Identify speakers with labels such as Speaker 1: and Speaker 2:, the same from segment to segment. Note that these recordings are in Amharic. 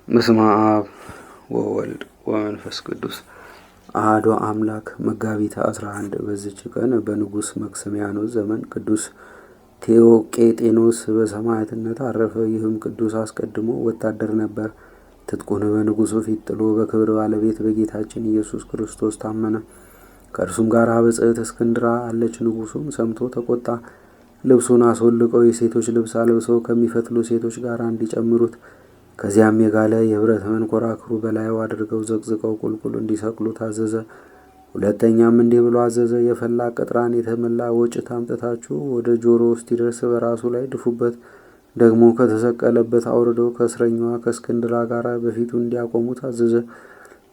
Speaker 1: በስመ አብ ወወልድ ወመንፈስ ቅዱስ አሐዱ አምላክ። መጋቢት 11 በዚች ቀን በንጉሥ መክስሚያኖስ ዘመን ቅዱስ ቴዎቄጤኖስ በሰማዕትነት አረፈ። ይህም ቅዱስ አስቀድሞ ወታደር ነበር። ትጥቁን በንጉሡ ፊት ጥሎ በክብር ባለቤት በጌታችን ኢየሱስ ክርስቶስ ታመነ። ከእርሱም ጋር ብጽዕት እስክንድራ አለች። ንጉሡም ሰምቶ ተቆጣ። ልብሱን አስወልቀው የሴቶች ልብስ አልብሰው ከሚፈትሉ ሴቶች ጋር እንዲጨምሩት፣ ከዚያም የጋለ የብረት መንኮራኩሩ በላዩ አድርገው ዘቅዝቀው ቁልቁል እንዲሰቅሉ ታዘዘ። ሁለተኛም እንዲህ ብሎ አዘዘ። የፈላ ቅጥራን የተመላ ወጭት አምጥታችሁ ወደ ጆሮ እስኪደርስ በራሱ ላይ ድፉበት። ደግሞ ከተሰቀለበት አውርደው ከእስረኛዋ ከእስክንድራ ጋር በፊቱ እንዲያቆሙ ታዘዘ።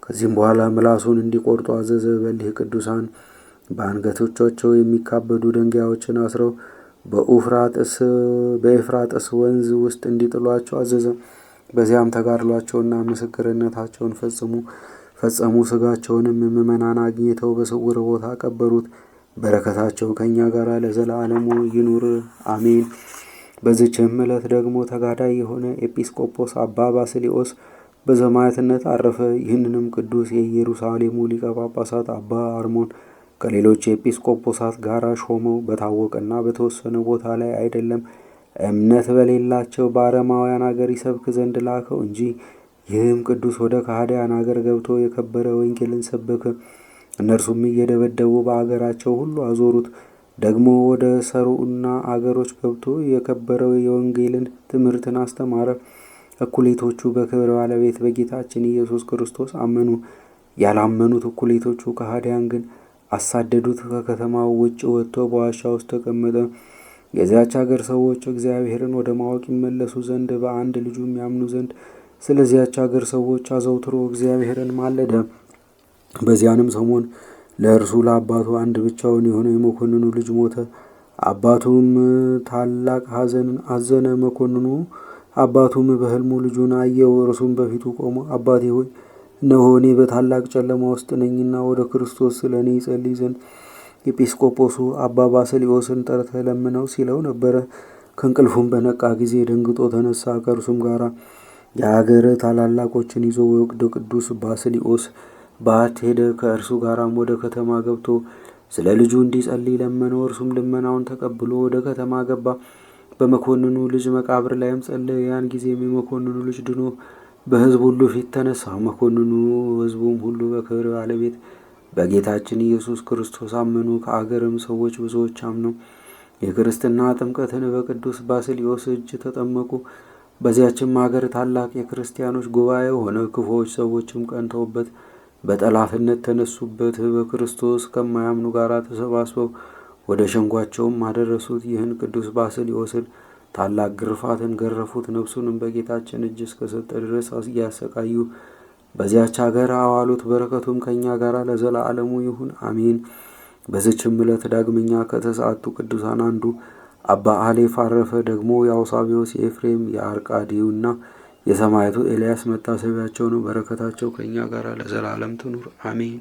Speaker 1: ከዚህም በኋላ ምላሱን እንዲቆርጡ አዘዘ። በሊህ ቅዱሳን በአንገቶቻቸው የሚካበዱ ድንጋዮችን አስረው በኤፍራጥስ ወንዝ ውስጥ እንዲጥሏቸው አዘዘ። በዚያም ተጋድሏቸውና ምስክርነታቸውን ፈጸሙ። ስጋቸውንም ምዕመናን አግኝተው በስውር ቦታ ቀበሩት። በረከታቸው ከእኛ ጋር ለዘላለሙ ይኑር አሜን። በዚችም ዕለት ደግሞ ተጋዳይ የሆነ ኤጲስቆጶስ አባ ባስልዮስ በሰማዕትነት አረፈ። ይህንንም ቅዱስ የኢየሩሳሌሙ ሊቀ ጳጳሳት አባ አርሞን ከሌሎች ኤጲስቆጶሳት ጋር ሾመው። በታወቀና በተወሰነ ቦታ ላይ አይደለም፣ እምነት በሌላቸው በአረማውያን አገር ይሰብክ ዘንድ ላከው እንጂ። ይህም ቅዱስ ወደ ከሃዲያን አገር ገብቶ የከበረ ወንጌልን ሰበከ። እነርሱም እየደበደቡ በአገራቸው ሁሉ አዞሩት። ደግሞ ወደ ሰሩና አገሮች ገብቶ የከበረው የወንጌልን ትምህርትን አስተማረ። እኩሌቶቹ በክብር ባለቤት በጌታችን ኢየሱስ ክርስቶስ አመኑ። ያላመኑት እኩሌቶቹ ከሃዲያን ግን አሳደዱት። ከከተማው ውጭ ወጥቶ በዋሻ ውስጥ ተቀመጠ። የዚያች አገር ሰዎች እግዚአብሔርን ወደ ማወቅ ይመለሱ ዘንድ በአንድ ልጁም ያምኑ ዘንድ ስለዚያች አገር ሰዎች አዘውትሮ እግዚአብሔርን ማለደ። በዚያንም ሰሞን ለእርሱ ለአባቱ አንድ ብቻውን የሆነ የመኮንኑ ልጅ ሞተ። አባቱም ታላቅ ሐዘንን አዘነ። አባቱም በሕልሙ ልጁን አየው። እርሱም በፊቱ ቆሞ አባቴ ሆይ እነሆ እኔ በታላቅ ጨለማ ውስጥ ነኝና ወደ ክርስቶስ ስለ እኔ ይጸልይ ዘንድ ኤጲስቆጶሱ አባ ባስልዮስን ጠርተህ ለምነው ሲለው ነበረ። ከእንቅልፉም በነቃ ጊዜ ደንግጦ ተነሳ። ከእርሱም ጋር የአገር ታላላቆችን ይዞ ወደ ቅዱስ ባስልዮስ ባት ሄደ። ከእርሱ ጋራም ወደ ከተማ ገብቶ ስለ ልጁ እንዲጸልይ ለመነው። እርሱም ልመናውን ተቀብሎ ወደ ከተማ ገባ። በመኮንኑ ልጅ መቃብር ላይም ጸለየ። ያን ጊዜም የመኮንኑ ልጅ ድኖ በሕዝብ ሁሉ ፊት ተነሳ። መኮንኑ ሕዝቡም ሁሉ በክብር ባለቤት በጌታችን ኢየሱስ ክርስቶስ አመኑ። ከአገርም ሰዎች ብዙዎች አምነው የክርስትና ጥምቀትን በቅዱስ ባስልዮስ እጅ ተጠመቁ። በዚያችም አገር ታላቅ የክርስቲያኖች ጉባኤ ሆነ። ክፉዎች ሰዎችም ቀንተውበት በጠላትነት ተነሱበት። በክርስቶስ ከማያምኑ ጋር ተሰባስበው ወደ ሸንጓቸውም አደረሱት። ይህን ቅዱስ ባስልዮስን ታላቅ ግርፋትን ገረፉት። ነፍሱንም በጌታችን እጅ እስከሰጠ ድረስ እያሰቃዩ በዚያች ሀገር አዋሉት። በረከቱም ከእኛ ጋር ለዘላለሙ ይሁን አሜን። በዚችም ዕለት ዳግመኛ ከተሰዓቱ ቅዱሳን አንዱ አባ አሌፍ አረፈ። ደግሞ የአውሳቢዎስ የኤፍሬም የአርቃዲውና የሰማዕቱ ኤልያስ መታሰቢያቸው ነው። በረከታቸው ከእኛ ጋር ለዘላለም ትኑር አሜን።